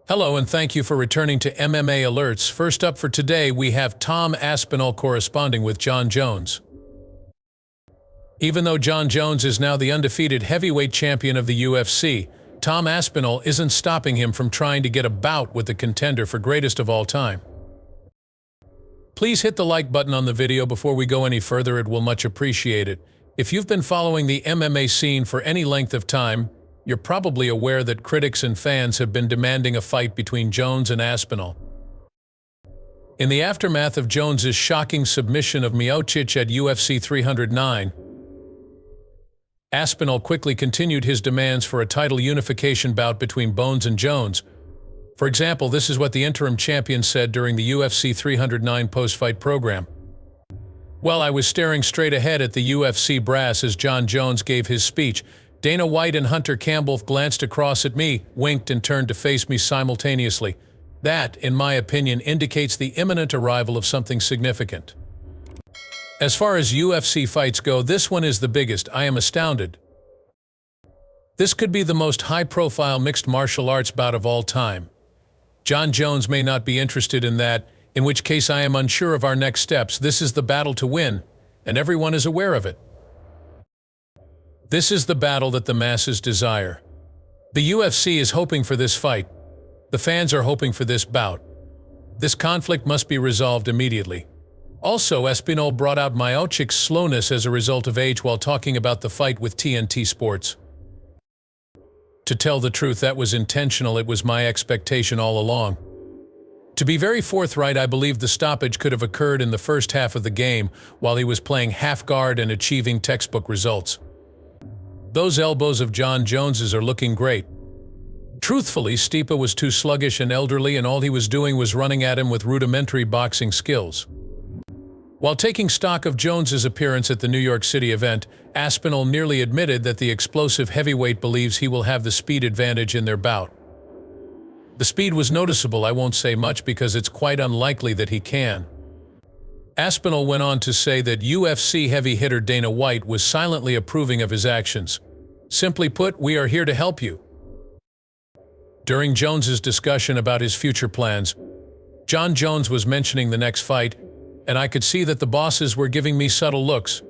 Hello and thank you for returning to MMA Alerts. First up for today, we have Tom Aspinall corresponding with Jon Jones. Even though Jon Jones is now the undefeated heavyweight champion of the UFC, Tom Aspinall isn't stopping him from trying to get a bout with the contender for greatest of all time. Please hit the like button on the video before we go any further, it will much appreciate it. If you've been following the MMA scene for any length of time, you're probably aware that critics and fans have been demanding a fight between Jones and Aspinall. In the aftermath of Jones's shocking submission of Miocic at UFC 309, Aspinall quickly continued his demands for a title unification bout between Bones and Jones. For example, this is what the interim champion said during the UFC 309 post-fight program. "Well, I was staring straight ahead at the UFC brass as Jon Jones gave his speech. Dana White and Hunter Campbell glanced across at me, winked and turned to face me simultaneously. That, in my opinion, indicates the imminent arrival of something significant. As far as UFC fights go, this one is the biggest. I am astounded. This could be the most high-profile mixed martial arts bout of all time. Jon Jones may not be interested in that, in which case I am unsure of our next steps. This is the battle to win, and everyone is aware of it. This is the battle that the masses desire. The UFC is hoping for this fight. The fans are hoping for this bout. This conflict must be resolved immediately." Also, Aspinall brought out Miocic's slowness as a result of age while talking about the fight with TNT Sports. "To tell the truth, that was intentional. It was my expectation all along. To be very forthright, I believe the stoppage could have occurred in the first half of the game while he was playing half guard and achieving textbook results. Those elbows of Jon Jones's are looking great. Truthfully, Stipe was too sluggish and elderly, and all he was doing was running at him with rudimentary boxing skills." While taking stock of Jones's appearance at the New York City event, Aspinall nearly admitted that the explosive heavyweight believes he will have the speed advantage in their bout. "The speed was noticeable. I won't say much because it's quite unlikely that he can." Aspinall went on to say that UFC heavy hitter Dana White was silently approving of his actions. "Simply put, we are here to help you." During Jones's discussion about his future plans, Jon Jones was mentioning the next fight, and I could see that the bosses were giving me subtle looks.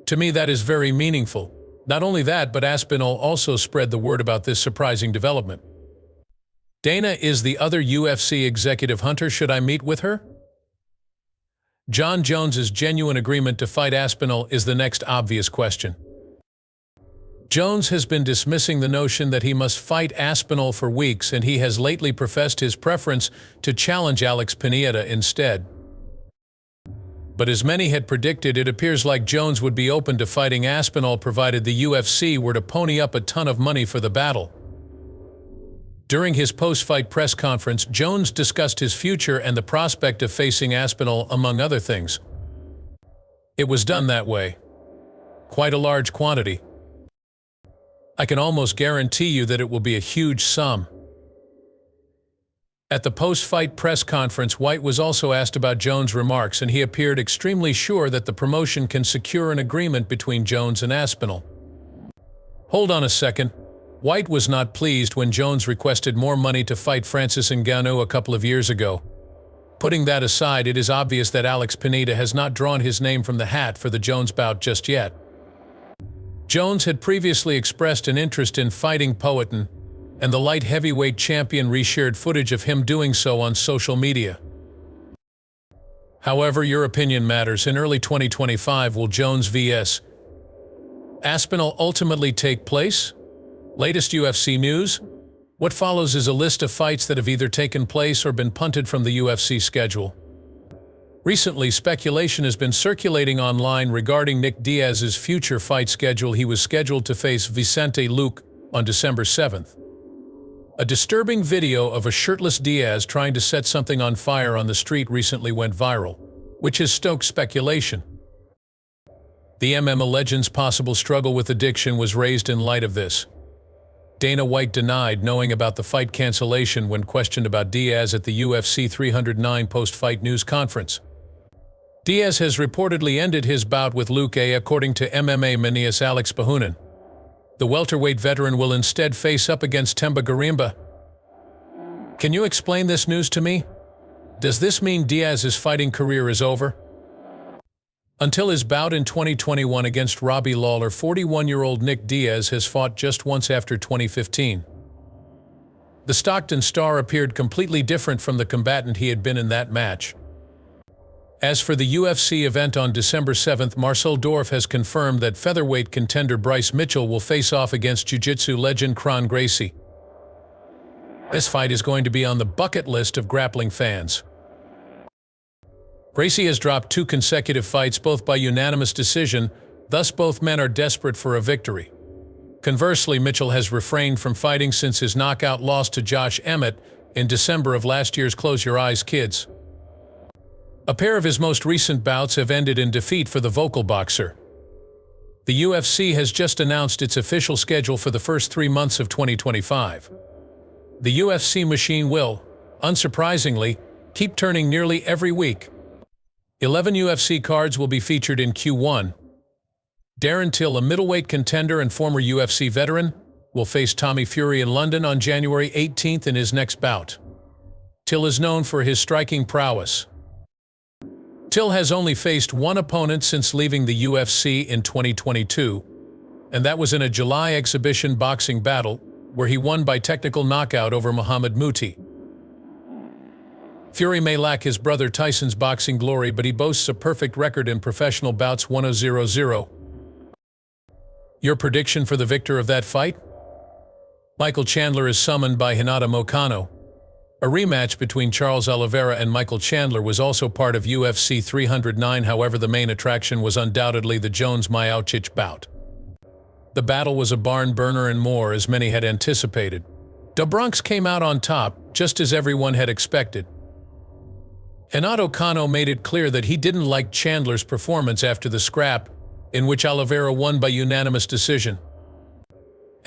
To me, that is very meaningful. Not only that, but Aspinall also spread the word about this surprising development. "Dana is the other UFC executive. Hunter, should I meet with her?" Jon Jones's genuine agreement to fight Aspinall is the next obvious question. Jones has been dismissing the notion that he must fight Aspinall for weeks, and he has lately professed his preference to challenge Alex Pineda instead. But as many had predicted, it appears like Jones would be open to fighting Aspinall provided the UFC were to pony up a ton of money for the battle. During his post-fight press conference, Jones discussed his future and the prospect of facing Aspinall, among other things. "It was done that way. Quite a large quantity. I can almost guarantee you that it will be a huge sum." At the post-fight press conference, White was also asked about Jones' remarks, and he appeared extremely sure that the promotion can secure an agreement between Jones and Aspinall. Hold on a second. White was not pleased when Jones requested more money to fight Francis Ngannou a couple of years ago. Putting that aside, it is obvious that Alex Pineda has not drawn his name from the hat for the Jones bout just yet. Jones had previously expressed an interest in fighting Poatan, and the light heavyweight champion reshared footage of him doing so on social media. However, your opinion matters. In early 2025, will Jones vs. Aspinall ultimately take place? Latest UFC news? What follows is a list of fights that have either taken place or been punted from the UFC schedule. Recently, speculation has been circulating online regarding Nick Diaz's future fight schedule. He was scheduled to face Vicente Luque on December 7th. A disturbing video of a shirtless Diaz trying to set something on fire on the street recently went viral, which has stoked speculation. The MMA legend's possible struggle with addiction was raised in light of this. Dana White denied knowing about the fight cancellation when questioned about Diaz at the UFC 309 post-fight news conference. Diaz has reportedly ended his bout with Luque, according to MMA Manias Alex Bahunin. The welterweight veteran will instead face up against Temba Garimba. Can you explain this news to me? Does this mean Diaz's fighting career is over? Until his bout in 2021 against Robbie Lawler, 41-year-old Nick Diaz has fought just once after 2015. The Stockton star appeared completely different from the combatant he had been in that match. As for the UFC event on December 7th, Marcel Dorff has confirmed that featherweight contender Bryce Mitchell will face off against jiu-jitsu legend Kron Gracie. This fight is going to be on the bucket list of grappling fans. Gracie has dropped 2 consecutive fights, both by unanimous decision, thus both men are desperate for a victory. Conversely, Mitchell has refrained from fighting since his knockout loss to Josh Emmett in December of last year's Close Your Eyes Kids. A pair of his most recent bouts have ended in defeat for the vocal boxer. The UFC has just announced its official schedule for the first 3 months of 2025. The UFC machine will, unsurprisingly, keep turning nearly every week. 11 UFC cards will be featured in Q1. Darren Till, a middleweight contender and former UFC veteran, will face Tommy Fury in London on January 18th in his next bout. Till is known for his striking prowess. Till has only faced one opponent since leaving the UFC in 2022, and that was in a July exhibition boxing battle where he won by technical knockout over Muhammad Muti. Fury may lack his brother Tyson's boxing glory, but he boasts a perfect record in professional bouts, 1-0-0. Your prediction for the victor of that fight? Michael Chandler is summoned by Hinata Moicano. A rematch between Charles Oliveira and Michael Chandler was also part of UFC 309, however the main attraction was undoubtedly the Jones-Miocic bout. The battle was a barn burner and more, as many had anticipated. Do Bronx came out on top, just as everyone had expected. Hinata Moicano made it clear that he didn't like Chandler's performance after the scrap, in which Oliveira won by unanimous decision.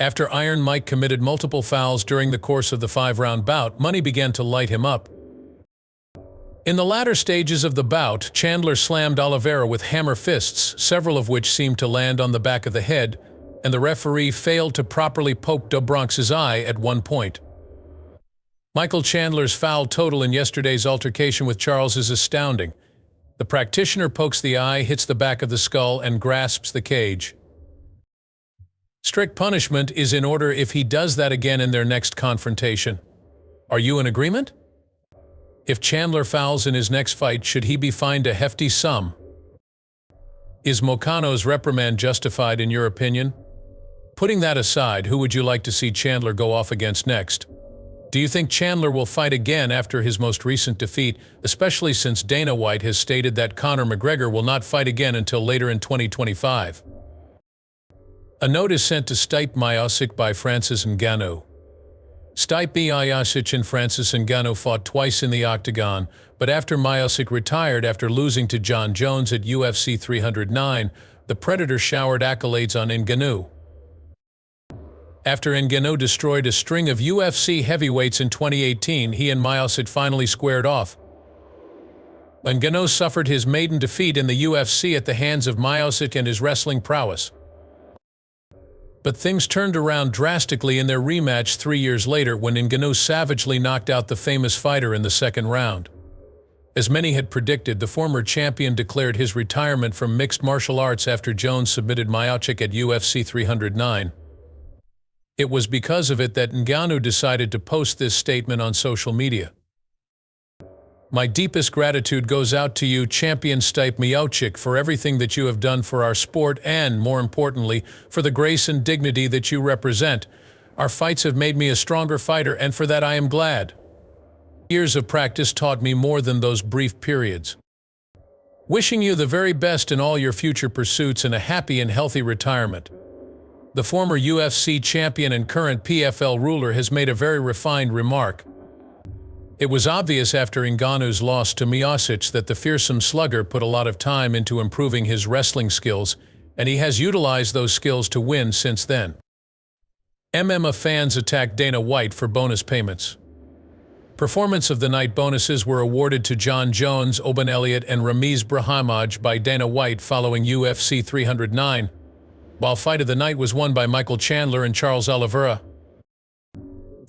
After Iron Mike committed multiple fouls during the course of the 5-round bout, money began to light him up. In the latter stages of the bout, Chandler slammed Oliveira with hammer fists, several of which seemed to land on the back of the head, and the referee failed to properly poke Do Bronx's eye at one point. Michael Chandler's foul total in yesterday's altercation with Charles is astounding. The practitioner pokes the eye, hits the back of the skull, and grasps the cage. Strict punishment is in order if he does that again in their next confrontation. Are you in agreement? If Chandler fouls in his next fight, should he be fined a hefty sum? Is Moicano's reprimand justified in your opinion? Putting that aside, who would you like to see Chandler go off against next? Do you think Chandler will fight again after his most recent defeat, especially since Dana White has stated that Conor McGregor will not fight again until later in 2025? A note is sent to Stipe Miocic by Francis Ngannou. Stipe Miocic and Francis Ngannou fought twice in the octagon, but after Miocic retired after losing to Jon Jones at UFC 309, the Predator showered accolades on Ngannou. After Ngannou destroyed a string of UFC heavyweights in 2018, he and Miocic finally squared off. Ngannou suffered his maiden defeat in the UFC at the hands of Miocic and his wrestling prowess. But things turned around drastically in their rematch 3 years later when Ngannou savagely knocked out the famous fighter in the second round. As many had predicted, the former champion declared his retirement from mixed martial arts after Jones submitted Miocic at UFC 309. It was because of it that Ngannou decided to post this statement on social media. My deepest gratitude goes out to you, champion Stipe Miocic, for everything that you have done for our sport and, more importantly, for the grace and dignity that you represent. Our fights have made me a stronger fighter, and for that I am glad. Years of practice taught me more than those brief periods. Wishing you the very best in all your future pursuits and a happy and healthy retirement. The former UFC champion and current PFL ruler has made a very refined remark. It was obvious after Ngannou's loss to Miocic that the fearsome slugger put a lot of time into improving his wrestling skills, and he has utilized those skills to win since then. MMA fans attacked Dana White for bonus payments. Performance of the night bonuses were awarded to Jon Jones, Oban Elliott, and Ramiz Brahimaj by Dana White following UFC 309, while Fight of the Night was won by Michael Chandler and Charles Oliveira.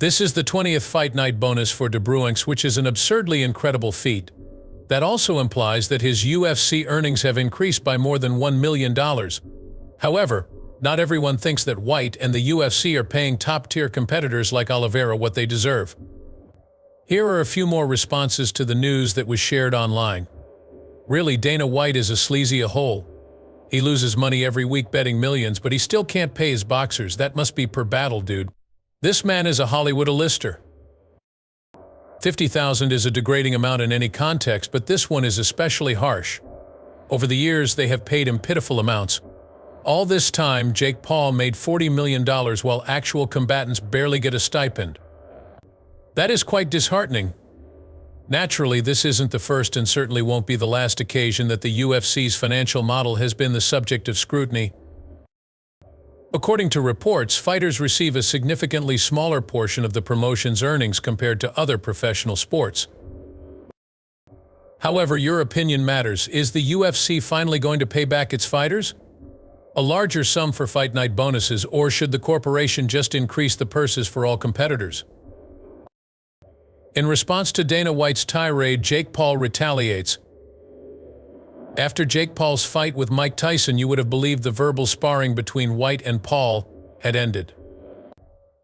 This is the 20th fight night bonus for De Bruynx, which is an absurdly incredible feat. That also implies that his UFC earnings have increased by more than $1 million. However, not everyone thinks that White and the UFC are paying top-tier competitors like Oliveira what they deserve. Here are a few more responses to the news that was shared online. Really, Dana White is a sleazy hole. He loses money every week betting millions, but he still can't pay his boxers. That must be per battle, dude. This man is a Hollywood A-lister. 50,000 is a degrading amount in any context, but this one is especially harsh. Over the years, they have paid him pitiful amounts. All this time, Jake Paul made $40 million while actual combatants barely get a stipend. That is quite disheartening. Naturally, this isn't the first and certainly won't be the last occasion that the UFC's financial model has been the subject of scrutiny. According to reports, fighters receive a significantly smaller portion of the promotion's earnings compared to other professional sports. However, your opinion matters. Is the UFC finally going to pay back its fighters? A larger sum for fight night bonuses, or should the corporation just increase the purses for all competitors? In response to Dana White's tirade, Jake Paul retaliates. After Jake Paul's fight with Mike Tyson, you would have believed the verbal sparring between White and Paul had ended.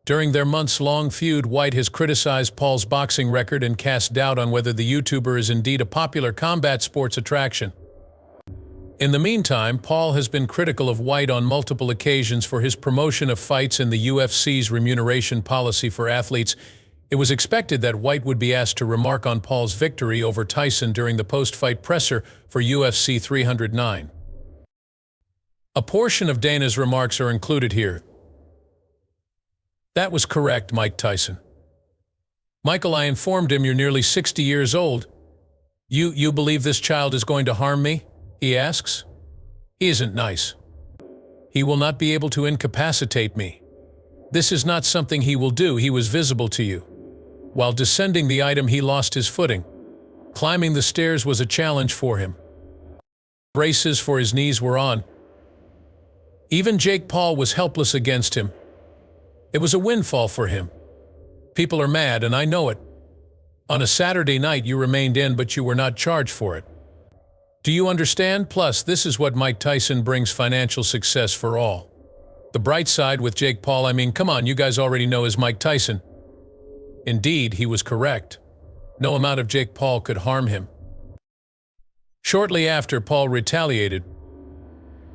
During their months-long feud, White has criticized Paul's boxing record and cast doubt on whether the YouTuber is indeed a popular combat sports attraction. In the meantime, Paul has been critical of White on multiple occasions for his promotion of fights and the UFC's remuneration policy for athletes. It was expected that White would be asked to remark on Paul's victory over Tyson during the post-fight presser for UFC 309. A portion of Dana's remarks are included here. That was correct, Mike Tyson. Michael, I informed him you're nearly 60 years old. You believe this child is going to harm me? He asks. He isn't nice. He will not be able to incapacitate me. This is not something he will do. He was visible to you. While descending the item, he lost his footing. Climbing the stairs was a challenge for him. Braces for his knees were on. Even Jake Paul was helpless against him. It was a windfall for him. People are mad, and I know it. On a Saturday night, you remained in, but you were not charged for it. Do you understand? Plus, this is what Mike Tyson brings: financial success for all. The bright side with Jake Paul, I mean, come on, you guys already know is Mike Tyson. Indeed, he was correct. No amount of Jake Paul could harm him. Shortly after Paul retaliated,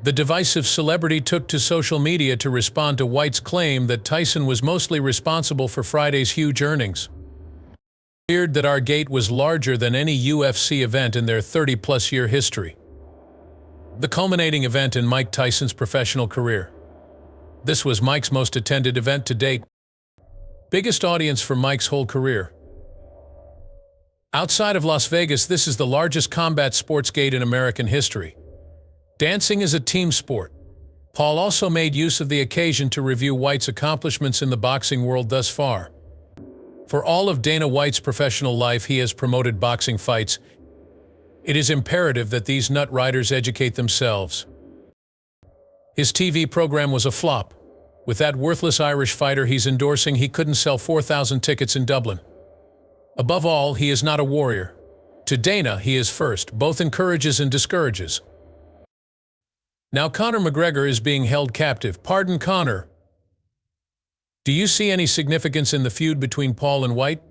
the divisive celebrity took to social media to respond to White's claim that Tyson was mostly responsible for Friday's huge earnings. It appeared that our gate was larger than any UFC event in their 30-plus year history. The culminating event in Mike Tyson's professional career. This was Mike's most attended event to date. Biggest audience for Mike's whole career. Outside of Las Vegas, this is the largest combat sports gate in American history. Dancing is a team sport. Paul also made use of the occasion to review White's accomplishments in the boxing world thus far. For all of Dana White's professional life, he has promoted boxing fights. It is imperative that these nut riders educate themselves. His TV program was a flop. With that worthless Irish fighter he's endorsing, he couldn't sell 4,000 tickets in Dublin. Above all, he is not a warrior. To Dana, he is first, both encourages and discourages. Now Conor McGregor is being held captive. Pardon, Conor. Do you see any significance in the feud between Paul and White?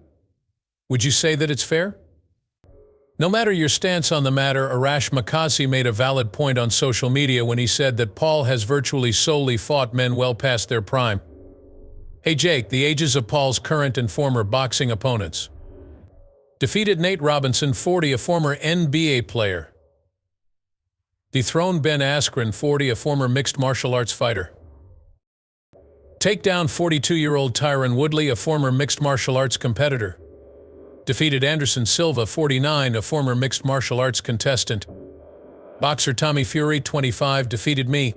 Would you say that it's fair? No matter your stance on the matter, Arash Makasi made a valid point on social media when he said that Paul has virtually solely fought men well past their prime. Hey Jake, the ages of Paul's current and former boxing opponents. Defeated Nate Robinson, 40, a former NBA player. Dethroned Ben Askren, 40, a former mixed martial arts fighter. Take down 42-year-old Tyron Woodley, a former mixed martial arts competitor. Defeated Anderson Silva, 49, a former mixed martial arts contestant. Boxer Tommy Fury, 25, defeated me.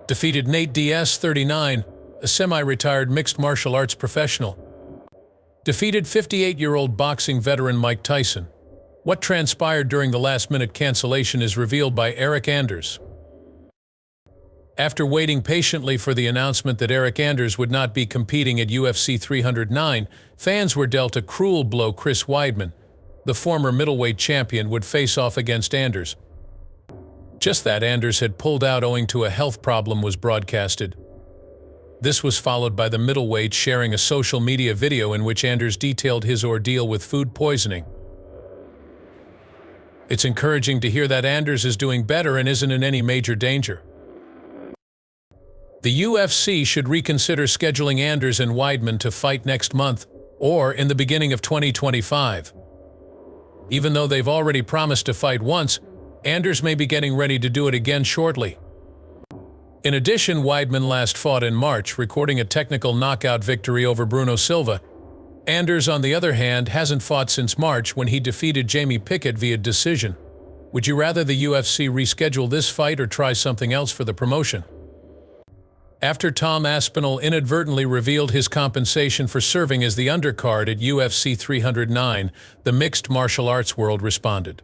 Defeated Nate Diaz, 39, a semi-retired mixed martial arts professional. Defeated 58-year-old boxing veteran Mike Tyson. What transpired during the last-minute cancellation is revealed by Eric Anders. After waiting patiently for the announcement that Eric Anders would not be competing at UFC 309, fans were dealt a cruel blow. Chris Weidman, the former middleweight champion, would face off against Anders. Just that Anders had pulled out owing to a health problem was broadcasted. This was followed by the middleweight sharing a social media video in which Anders detailed his ordeal with food poisoning. It's encouraging to hear that Anders is doing better and isn't in any major danger. The UFC should reconsider scheduling Anders and Weidman to fight next month or in the beginning of 2025. Even though they've already promised to fight once, Anders may be getting ready to do it again shortly. In addition, Weidman last fought in March, recording a technical knockout victory over Bruno Silva. Anders, on the other hand, hasn't fought since March when he defeated Jamie Pickett via decision. Would you rather the UFC reschedule this fight or try something else for the promotion? After Tom Aspinall inadvertently revealed his compensation for serving as the undercard at UFC 309, the mixed martial arts world responded.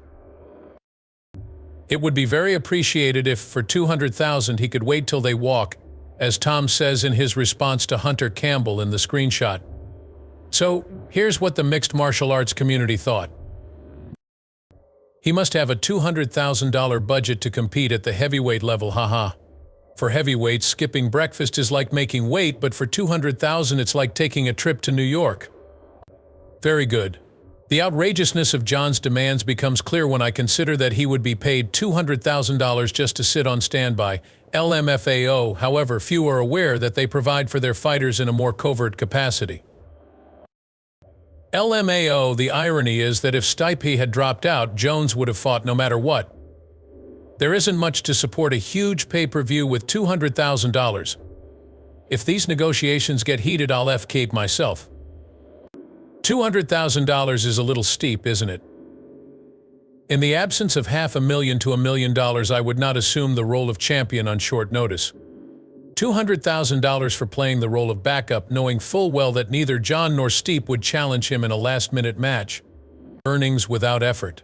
It would be very appreciated if, for $200,000, he could wait till they walk, as Tom says in his response to Hunter Campbell in the screenshot. So, here's what the mixed martial arts community thought. He must have a $200,000 budget to compete at the heavyweight level, haha. For heavyweights, skipping breakfast is like making weight, but for $200,000 it's like taking a trip to New York. Very good. The outrageousness of Jon's demands becomes clear when I consider that he would be paid $200,000 just to sit on standby. LMFAO, however, few are aware that they provide for their fighters in a more covert capacity. LMAO, the irony is that if Stipe had dropped out, Jones would have fought no matter what. There isn't much to support a huge pay-per-view with $200,000. If these negotiations get heated, I'll F-cape myself. $200,000 is a little steep, isn't it? In the absence of $500,000 to $1 million, I would not assume the role of champion on short notice. $200,000 for playing the role of backup, knowing full well that neither Jon nor Stipe would challenge him in a last-minute match. Earnings without effort.